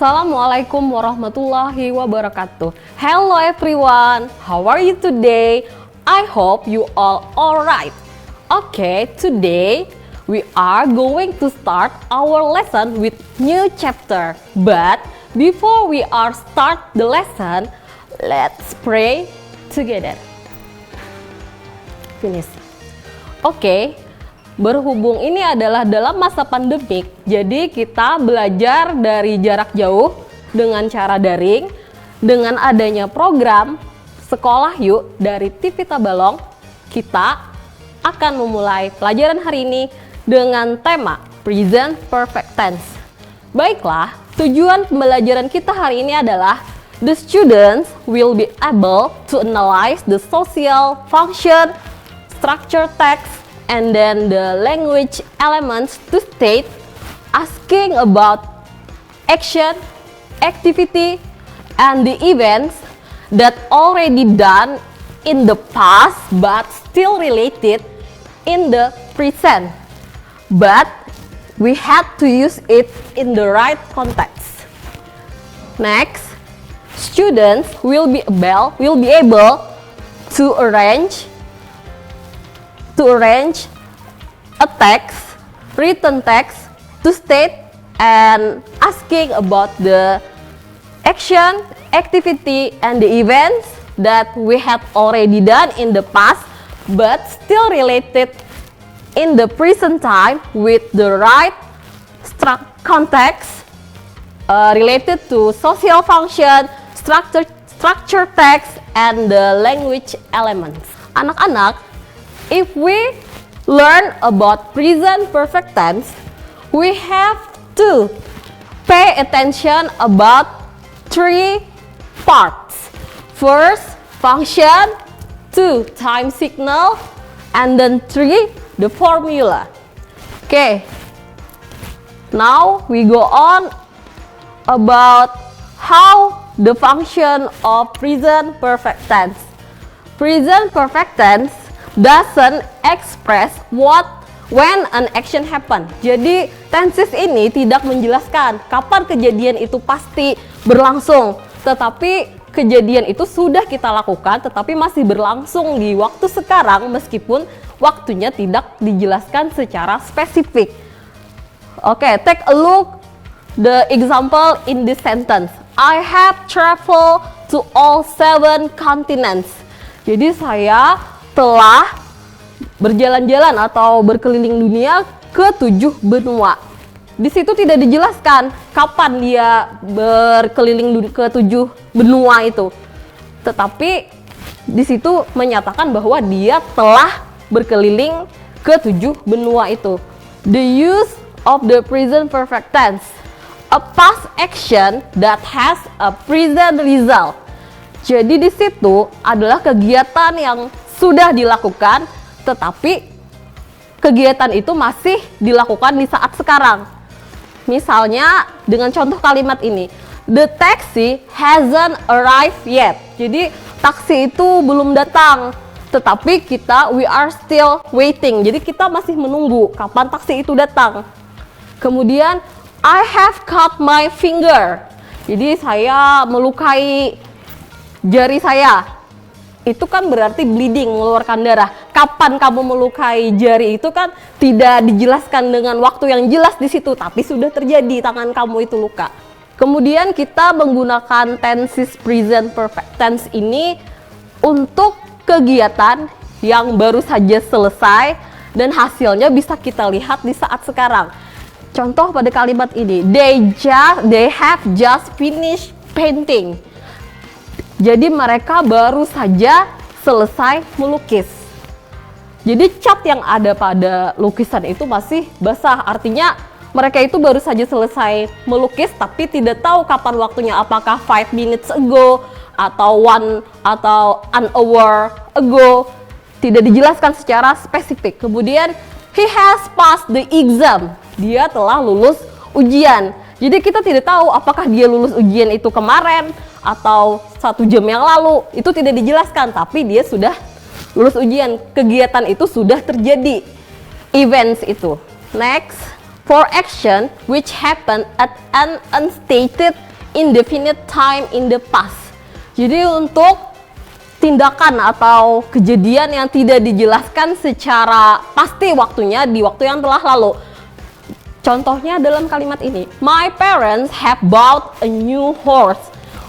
Assalamualaikum warahmatullahi wabarakatuh. Hello everyone, how are you today? I hope you all alright. Okay, today we are going to start our lesson with new chapter. But before we are start the lesson, let's pray together. Finish. Oke, berhubung ini adalah dalam masa pandemik, jadi kita belajar dari jarak jauh dengan cara daring. Dengan adanya program Sekolah Yuk dari TV Tabalong, kita akan memulai pelajaran hari ini dengan tema Present Perfect Tense. Baiklah, tujuan pembelajaran kita hari ini adalah the students will be able to analyze the social function, structure text, and then the language elements to state, asking about action, activity, and the events that already done in the past but still related in the present. But we had to use it in the right context. Next, students will be able to arrange a text, written text, to state and asking about the action, activity, and the events that we had already done in the past but still related in the present time with the right context related to social function, structure text, and the language elements. Anak-anak, if we learn about present perfect tense, we have to pay attention about three parts. First, function. 2, time signal. And then 3, the formula. Okay. Now we go on about how the function of present perfect tense. Present perfect tense doesn't express when an action happen. Jadi tenses ini tidak menjelaskan kapan kejadian itu pasti berlangsung, tetapi kejadian itu sudah kita lakukan tetapi masih berlangsung di waktu sekarang meskipun waktunya tidak dijelaskan secara spesifik. Oke, take a look the example in this sentence. I have traveled to all 7 continents. Jadi saya telah berjalan-jalan atau berkeliling dunia ke 7 benua. Di situ tidak dijelaskan kapan dia berkeliling ke 7 benua itu. Tetapi di situ menyatakan bahwa dia telah berkeliling ke 7 benua itu. The use of the present perfect tense, a past action that has a present result. Jadi di situ adalah kegiatan yang sudah dilakukan, tetapi kegiatan itu masih dilakukan di saat sekarang. Misalnya dengan contoh kalimat ini, the taxi hasn't arrived yet. Jadi taksi itu belum datang, tetapi we are still waiting. Jadi kita masih menunggu kapan taksi itu datang. Kemudian I have cut my finger. Jadi saya melukai jari saya. Itu kan berarti bleeding, mengeluarkan darah. Kapan kamu melukai jari itu kan tidak dijelaskan dengan waktu yang jelas di situ, tapi sudah terjadi tangan kamu itu luka. Kemudian kita menggunakan tenses present perfect tense ini untuk kegiatan yang baru saja selesai dan hasilnya bisa kita lihat di saat sekarang. Contoh pada kalimat ini, they have just finished painting. Jadi mereka baru saja selesai melukis. Jadi cat yang ada pada lukisan itu masih basah. Artinya mereka itu baru saja selesai melukis tapi tidak tahu kapan waktunya. Apakah 5 minutes ago atau an hour ago. Tidak dijelaskan secara spesifik. Kemudian he has passed the exam. Dia telah lulus ujian. Jadi kita tidak tahu apakah dia lulus ujian itu kemarin atau 1 jam yang lalu. Itu tidak dijelaskan, tapi dia sudah lulus ujian. Kegiatan itu sudah terjadi. Events itu. Next, for action which happen at an unstated indefinite time in the past. Jadi untuk tindakan atau kejadian yang tidak dijelaskan secara pasti waktunya di waktu yang telah lalu. Contohnya dalam kalimat ini, my parents have bought a new horse.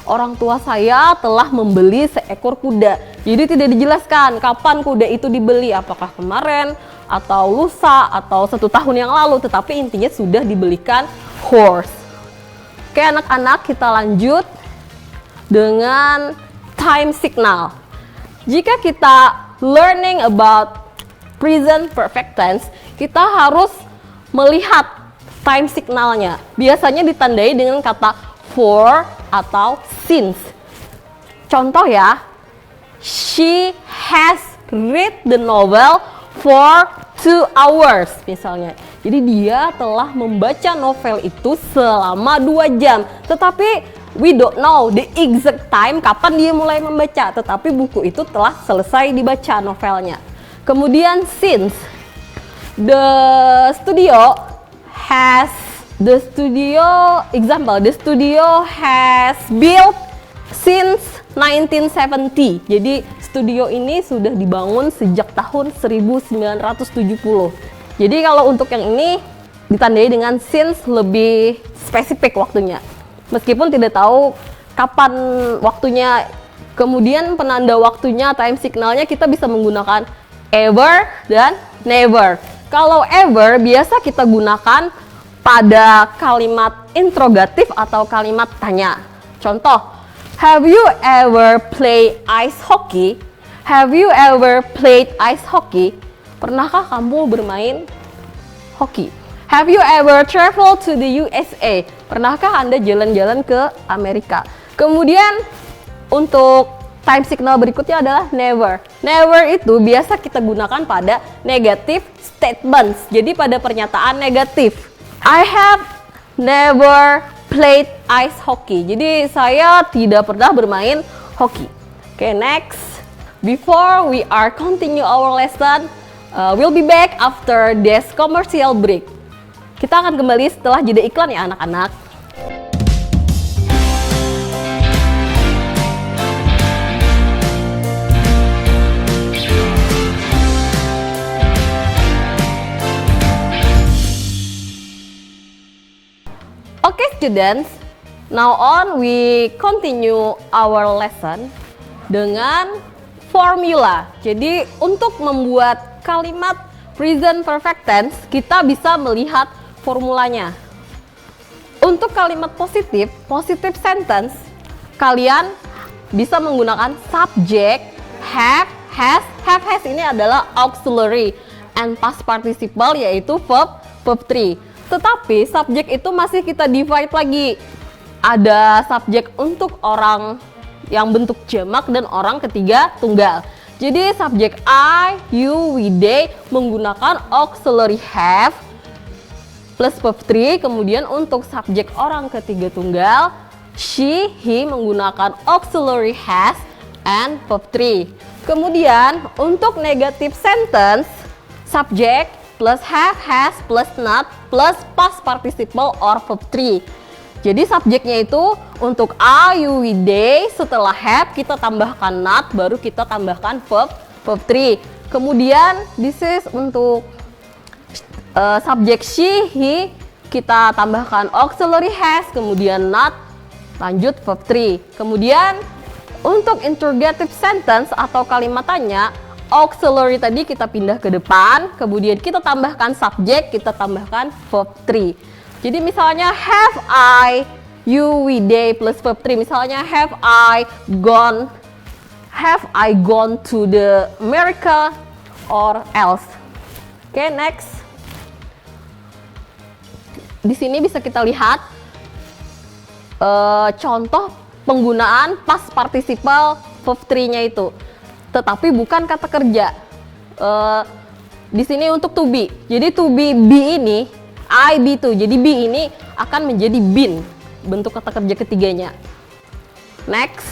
Orang tua saya telah membeli seekor kuda. Jadi tidak dijelaskan kapan kuda itu dibeli, apakah kemarin atau lusa atau 1 tahun yang lalu, tetapi intinya sudah dibelikan horse. Oke anak-anak, kita lanjut dengan time signal. Jika kita learning about present perfect tense, kita harus melihat time signalnya. Biasanya ditandai dengan kata for atau since. Contoh ya, she has read the novel for 2 hours misalnya. Jadi dia telah membaca novel itu selama 2 jam. Tetapi we don't know the exact time kapan dia mulai membaca. Tetapi buku itu telah selesai dibaca novelnya. Kemudian since, the studio has built since 1970. Jadi studio ini sudah dibangun sejak tahun 1970. Jadi kalau untuk yang ini ditandai dengan since lebih spesifik waktunya. Meskipun tidak tahu kapan waktunya. Kemudian penanda waktunya, time signalnya kita bisa menggunakan ever dan never. Kalau ever biasa kita gunakan pada kalimat interrogatif atau kalimat tanya. Contoh, have you ever played ice hockey? Have you ever played ice hockey? Pernahkah kamu bermain hoki? Have you ever traveled to the USA? Pernahkah Anda jalan-jalan ke Amerika? Kemudian untuk time signal berikutnya adalah never. Never itu biasa kita gunakan pada negative statements. Jadi pada pernyataan negatif. I have never played ice hockey. Jadi saya tidak pernah bermain hoki. Okay, next. Before we are continue our lesson, we'll be back after this commercial break. Kita akan kembali setelah jeda iklan ya anak-anak. Okay students, now on we continue our lesson dengan formula. Jadi untuk membuat kalimat present perfect tense, kita bisa melihat formulanya. Untuk kalimat positif, positive sentence, kalian bisa menggunakan subject, have, has. Have, has ini adalah auxiliary and past participle yaitu verb 3. Tetapi subjek itu masih kita divide lagi. Ada subjek untuk orang yang bentuk jamak dan orang ketiga tunggal. Jadi subjek I, you, we, they menggunakan auxiliary have plus verb 3. Kemudian untuk subjek orang ketiga tunggal, she, he menggunakan auxiliary has and verb 3. Kemudian untuk negative sentence, subjek plus have, has, plus not, plus past participle or verb 3. Jadi subjeknya itu untuk I, you, we, they, setelah have kita tambahkan not, baru kita tambahkan verb 3. Kemudian this is untuk subjek she, he, kita tambahkan auxiliary has, kemudian not, lanjut verb 3. Kemudian untuk interrogative sentence atau kalimat tanya, auxiliary tadi kita pindah ke depan, kemudian kita tambahkan subjek, kita tambahkan verb 3. Jadi misalnya have I, you, we, they plus verb 3. Misalnya have I gone to the America or else. Oke, next. Di sini bisa kita lihat contoh penggunaan past participle verb 3-nya itu. Tetapi bukan kata kerja. Di sini untuk to be. Jadi to be ini I be to. Jadi be ini akan menjadi been, bentuk kata kerja ketiganya. Next.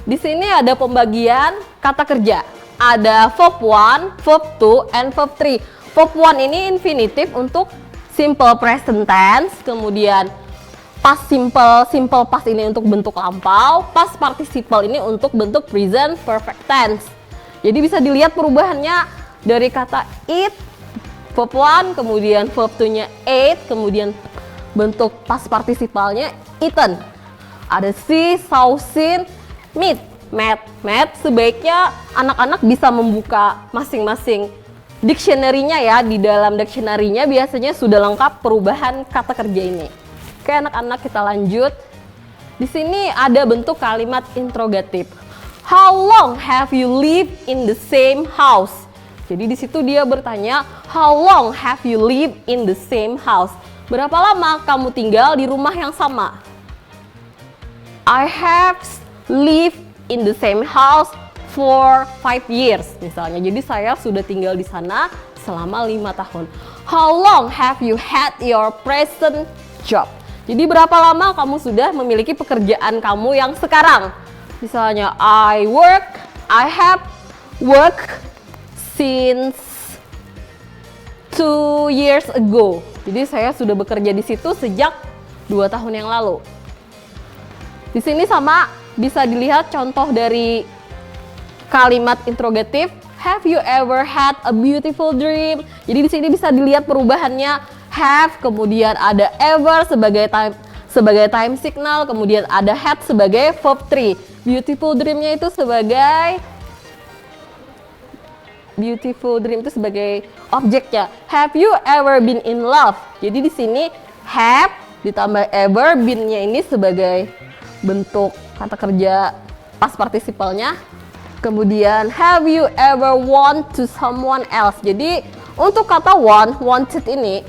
Di sini ada pembagian kata kerja. Ada verb 1, verb 2, and verb 3. Verb 1 ini infinitif untuk simple present tense, kemudian past simple past ini untuk bentuk lampau, past participle ini untuk bentuk present perfect tense. Jadi bisa dilihat perubahannya dari kata eat, verb 1, kemudian verb 2-nya ate, kemudian bentuk past participle-nya eaten. Ada see, saw, seen, meet, met. Sebaiknya anak-anak bisa membuka masing-masing dictionary-nya ya. Di dalam dictionary-nya biasanya sudah lengkap perubahan kata kerja ini. Oke anak-anak, kita lanjut. Di sini ada bentuk kalimat interrogatif. How long have you lived in the same house? Jadi di situ dia bertanya, how long have you lived in the same house? Berapa lama kamu tinggal di rumah yang sama? I have lived in the same house for 5 years misalnya. Jadi saya sudah tinggal di sana selama 5 tahun. How long have you had your present job? Jadi berapa lama kamu sudah memiliki pekerjaan kamu yang sekarang? Misalnya I have worked since 2 years ago. Jadi saya sudah bekerja di situ sejak 2 tahun yang lalu. Di sini sama bisa dilihat contoh dari kalimat interrogatif. Have you ever had a beautiful dream? Jadi di sini bisa dilihat perubahannya. Have, kemudian ada ever sebagai time signal, kemudian ada had sebagai verb 3. Beautiful dream-nya itu sebagai objeknya. Have you ever been in love? Jadi di sini have ditambah ever, been-nya ini sebagai bentuk kata kerja past participle-nya. Kemudian have you ever want to someone else? Jadi untuk kata wanted ini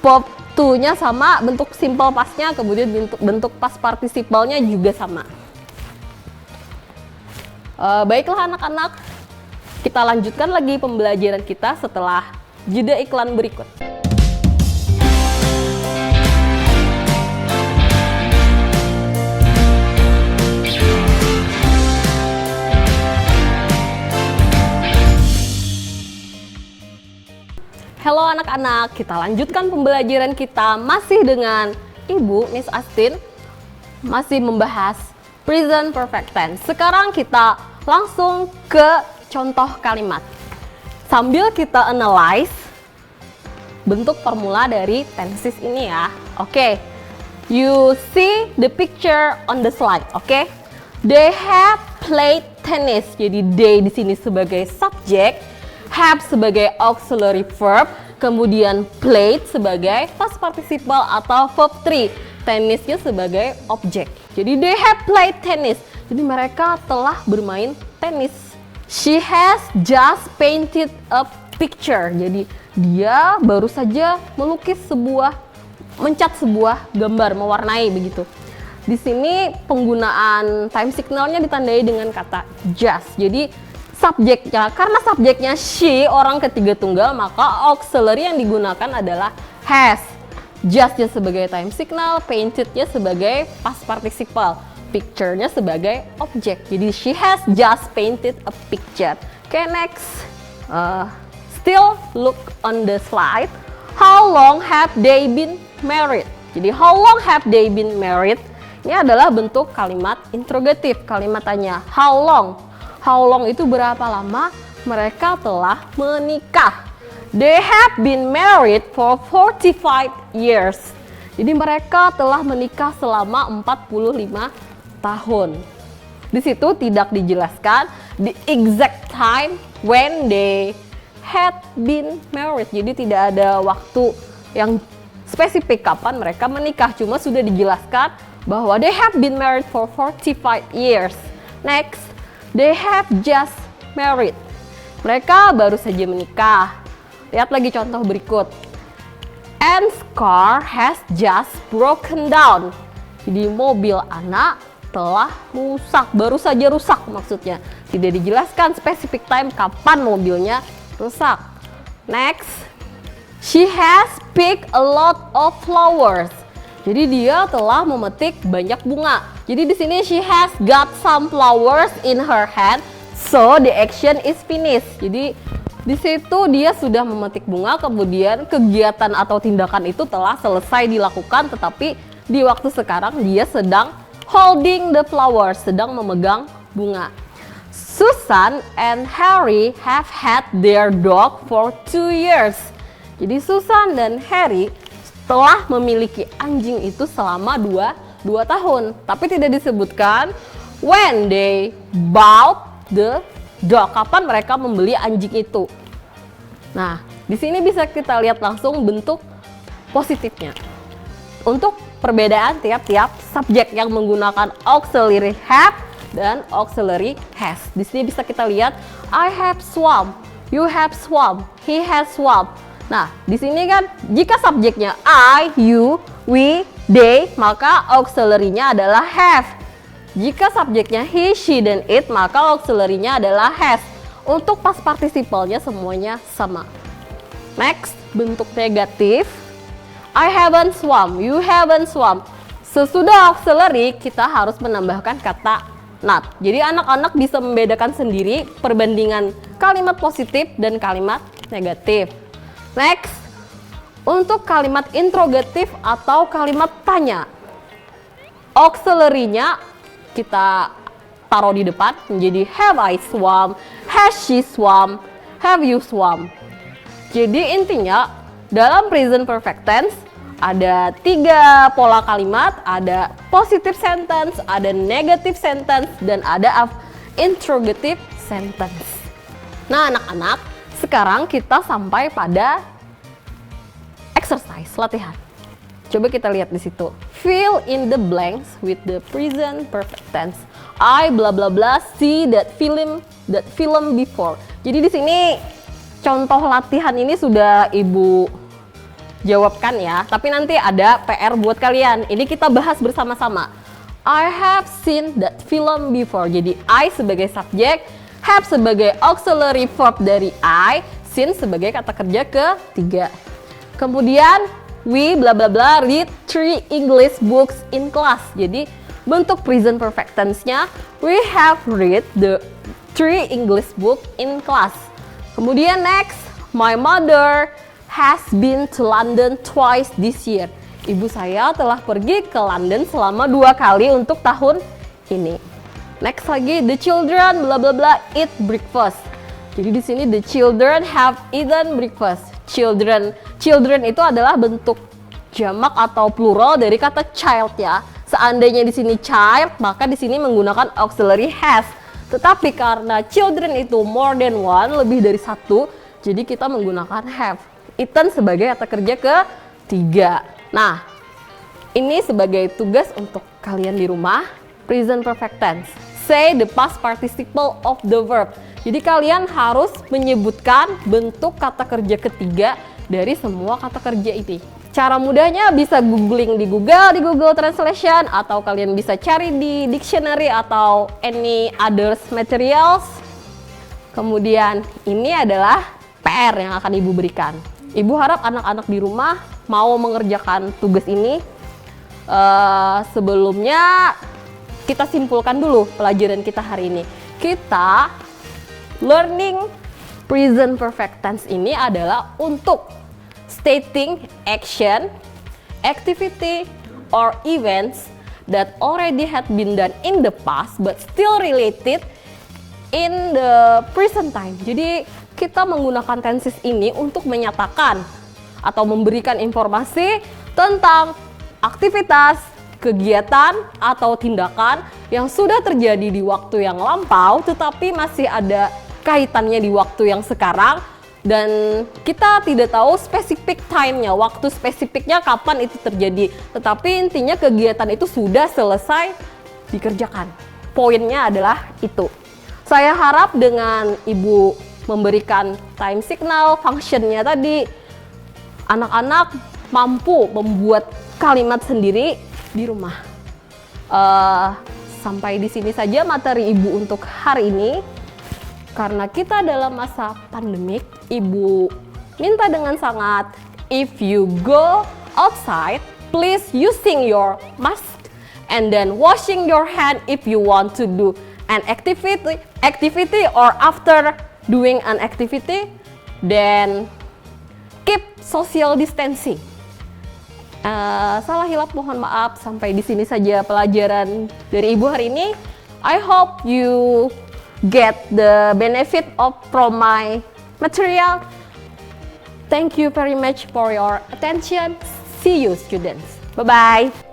verb 2-nya sama, bentuk simple past-nya, kemudian bentuk past participle-nya juga sama. Baiklah anak-anak, kita lanjutkan lagi pembelajaran kita setelah jeda iklan berikut. Halo anak-anak, kita lanjutkan pembelajaran kita masih dengan Ibu Miss Astin, masih membahas present perfect tense. Sekarang kita langsung ke contoh kalimat. Sambil kita analyze bentuk formula dari tenses ini ya. Oke, you see the picture on the slide. Oke, they have played tennis. Jadi they di sini sebagai subjek, have sebagai auxiliary verb, kemudian played sebagai past participle atau verb 3, tenisnya sebagai objek. Jadi they have played tennis. Jadi mereka telah bermain tenis. She has just painted a picture. Jadi dia baru saja mencat sebuah gambar, mewarnai begitu. Di sini penggunaan time signalnya ditandai dengan kata just. Jadi subjeknya, karena subjeknya she, orang ketiga tunggal, maka auxiliary yang digunakan adalah has. Just-nya sebagai time signal, painted-nya sebagai past participle, picture-nya sebagai objek. Jadi she has just painted a picture. Okay, next. Still look on the slide. How long have they been married? Jadi how long have they been married? Ini adalah bentuk kalimat interrogatif, kalimat tanya. How long? How long itu berapa lama mereka telah menikah. They have been married for 45 years. Jadi mereka telah menikah selama 45 tahun. Di situ tidak dijelaskan the exact time when they had been married. Jadi tidak ada waktu yang spesifik kapan mereka menikah. Cuma sudah dijelaskan bahwa they have been married for 45 years. Next. They have just married. Mereka baru saja menikah. Lihat lagi contoh berikut. Anne's car has just broken down. Jadi mobil anak telah rusak, baru saja rusak maksudnya. Tidak dijelaskan specific time kapan mobilnya rusak. Next. She has picked a lot of flowers. Jadi dia telah memetik banyak bunga. Jadi di sini she has got some flowers in her hand, so the action is finished. Jadi di situ dia sudah memetik bunga, kemudian kegiatan atau tindakan itu telah selesai dilakukan, tetapi di waktu sekarang dia sedang holding the flower, sedang memegang bunga. Susan and Harry have had their dog for 2 years. Jadi Susan dan Harry telah memiliki anjing itu selama 2 tahun. Tapi tidak disebutkan when they bought the dog, kapan mereka membeli anjing itu. Nah, di sini bisa kita lihat langsung bentuk positifnya. Untuk perbedaan tiap-tiap subjek yang menggunakan auxiliary have dan auxiliary has. Di sini bisa kita lihat I have swam, you have swam, he has swam. Nah, di sini kan jika subjeknya I, you, we, they, maka auxiliary-nya adalah have. Jika subjeknya he, she, dan it, maka auxiliary-nya adalah has. Untuk past participle-nya semuanya sama. Next, bentuk negatif. I haven't swum, you haven't swum. Sesudah auxiliary, kita harus menambahkan kata not. Jadi anak-anak bisa membedakan sendiri perbandingan kalimat positif dan kalimat negatif. Next, untuk kalimat interrogatif atau kalimat tanya. Auxiliary-nya kita taruh di depan menjadi have I swum, has she swum, have you swum. Jadi intinya dalam present perfect tense ada 3 pola kalimat, ada positive sentence, ada negative sentence, dan ada interrogative sentence. Nah anak-anak, sekarang kita sampai pada exercise, latihan. Coba kita lihat di situ. Fill in the blanks with the present perfect tense. I bla bla bla see that film before. Jadi di sini contoh latihan ini sudah Ibu jawabkan ya, tapi nanti ada PR buat kalian. Ini kita bahas bersama-sama. I have seen that film before. Jadi I sebagai subjek, have sebagai auxiliary verb dari I, seen sebagai kata kerja ketiga. Kemudian we bla bla bla read 3 English books in class. Jadi bentuk present perfect tense-nya we have read the 3 English book in class. Kemudian next, my mother has been to London twice this year. Ibu saya telah pergi ke London selama 2 kali untuk tahun ini. Next lagi, the children bla bla bla eat breakfast. Jadi di sini the children have eaten breakfast. Children itu adalah bentuk jamak atau plural dari kata child ya. Seandainya di sini child, maka di sini menggunakan auxiliary has. Tetapi karena children itu more than one, lebih dari 1, jadi kita menggunakan have. Eaten sebagai kata kerja ketiga. Nah, ini sebagai tugas untuk kalian di rumah. Present perfect tense. Say the past participle of the verb. Jadi kalian harus menyebutkan bentuk kata kerja ketiga dari semua kata kerja ini. Cara mudahnya bisa googling di Google Translation, atau kalian bisa cari di dictionary atau any others materials. Kemudian ini adalah PR yang akan Ibu berikan. Ibu harap anak-anak di rumah mau mengerjakan tugas ini. Sebelumnya kita simpulkan dulu pelajaran kita hari ini. Kita learning present perfect tense ini adalah untuk stating action, activity, or events that already had been done in the past but still related in the present time. Jadi kita menggunakan tenses ini untuk menyatakan atau memberikan informasi tentang aktivitas, kegiatan, atau tindakan yang sudah terjadi di waktu yang lampau tetapi masih ada kaitannya di waktu yang sekarang, dan kita tidak tahu spesifik time-nya, waktu spesifiknya kapan itu terjadi, tetapi intinya kegiatan itu sudah selesai dikerjakan. Poinnya adalah itu. Saya harap dengan Ibu memberikan time signal function-nya tadi, anak-anak mampu membuat kalimat sendiri di rumah. Sampai di sini saja materi Ibu untuk hari ini. Karena kita dalam masa pandemik, Ibu minta dengan sangat, if you go outside, please using your mask and then washing your hand if you want to do an activity or after doing an activity, then keep social distancing. Salah hilap mohon maaf. Sampai di sini saja pelajaran dari Ibu hari ini. I hope you get the benefit from my material. Thank you very much for your attention. See you students. Bye-bye.